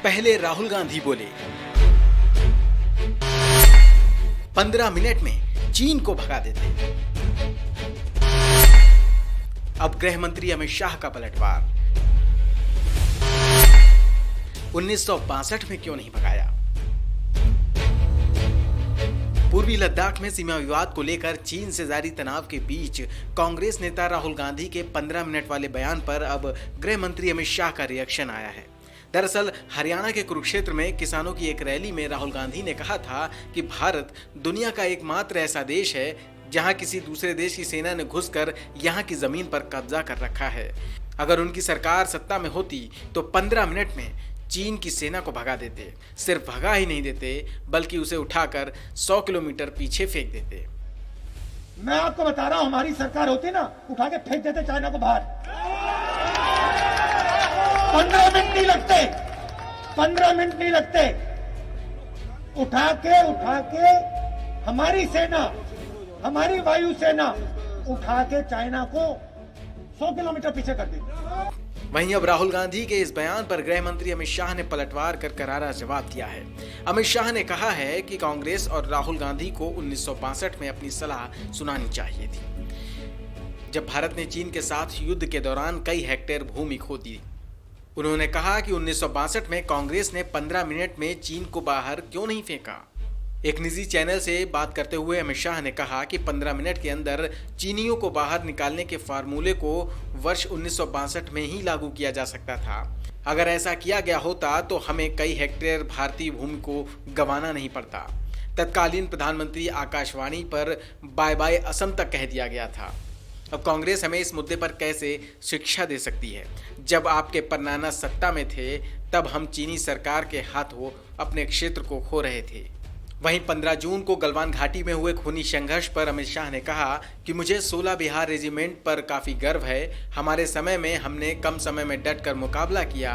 पहले राहुल गांधी बोले, 15 मिनट में चीन को भगा देते। अब गृह मंत्री अमित शाह का पलटवार, 1962 में क्यों नहीं भगाया। पूर्वी लद्दाख में सीमा विवाद को लेकर चीन से जारी तनाव के बीच कांग्रेस नेता राहुल गांधी के 15 मिनट वाले बयान पर अब गृह मंत्री अमित शाह का रिएक्शन आया है। दरअसल हरियाणा के कुरुक्षेत्र में किसानों की एक रैली में राहुल गांधी ने कहा था कि भारत दुनिया का एकमात्र ऐसा देश है जहां किसी दूसरे देश की सेना ने घुसकर यहां की जमीन पर कब्जा कर रखा है। अगर उनकी सरकार सत्ता में होती तो 15 मिनट में चीन की सेना को भगा देते। सिर्फ भगा ही नहीं देते बल्कि उसे उठाकर 100 किलोमीटर पीछे फेंक देते। मैं आपको बता रहा हूं, हमारी सरकार होती ना, उठा के फेंक देते चाइना को बाहर। 15 मिनट नहीं लगते, 15 मिनट नहीं लगते। उठा के हमारी सेना, हमारी वायु सेना उठा के चाइना को 100 किलोमीटर पीछे कर दी। वहीं अब राहुल गांधी के इस बयान पर गृह मंत्री अमित शाह ने पलटवार कर करारा जवाब दिया है। अमित शाह ने कहा है कि कांग्रेस और राहुल गांधी को 1962 में अपनी सलाह सुनानी चाहिए थी, जब भारत ने चीन के साथ युद्ध के दौरान कई हेक्टेयर भूमि खो दी। उन्होंने कहा कि 1962 में कांग्रेस ने 15 मिनट में चीन को बाहर क्यों नहीं फेंका। एक निजी चैनल से बात करते हुए अमित शाह ने कहा कि 15 मिनट के अंदर चीनियों को बाहर निकालने के फार्मूले को वर्ष 1962 में ही लागू किया जा सकता था। अगर ऐसा किया गया होता तो हमें कई हेक्टेयर भारतीय भूमि को गंवाना नहीं पड़ता। तत्कालीन प्रधानमंत्री आकाशवाणी पर बाय बाय असम तक कह दिया गया था। अब कांग्रेस हमें इस मुद्दे पर कैसे शिक्षा दे सकती है। जब आपके परनाना सत्ता में थे तब हम चीनी सरकार के हाथों अपने क्षेत्र को खो रहे थे। वहीं 15 जून को गलवान घाटी में हुए खूनी संघर्ष पर अमित शाह ने कहा कि मुझे 16 बिहार रेजिमेंट पर काफ़ी गर्व है। हमारे समय में हमने कम समय में डटकर मुकाबला किया।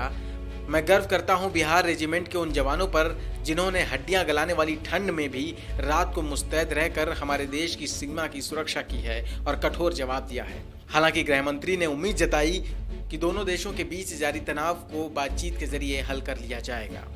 मैं गर्व करता हूं बिहार रेजिमेंट के उन जवानों पर जिन्होंने हड्डियां गलाने वाली ठंड में भी रात को मुस्तैद रहकर हमारे देश की सीमा की सुरक्षा की है और कठोर जवाब दिया है। हालांकि गृह मंत्री ने उम्मीद जताई कि दोनों देशों के बीच जारी तनाव को बातचीत के जरिए हल कर लिया जाएगा।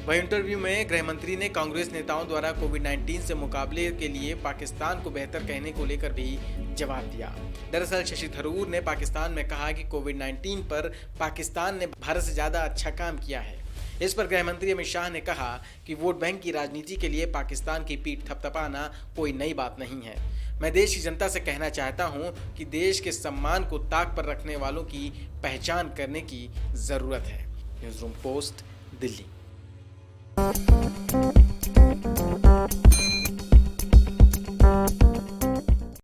वहीं इंटरव्यू में गृह मंत्री ने कांग्रेस नेताओं द्वारा कोविड-19 से मुकाबले के लिए पाकिस्तान को बेहतर कहने को लेकर भी जवाब दिया। दरअसल शशि थरूर ने पाकिस्तान में कहा कि कोविड-19 पर पाकिस्तान ने भारत से ज़्यादा अच्छा काम किया है। इस पर गृह मंत्री अमित शाह ने कहा कि वोट बैंक की राजनीति के लिए पाकिस्तान की पीठ थपथपाना कोई नई बात नहीं है। मैं देश की जनता से कहना चाहता हूं कि देश के सम्मान को ताक पर रखने वालों की पहचान करने की ज़रूरत है। News room post, Delhi.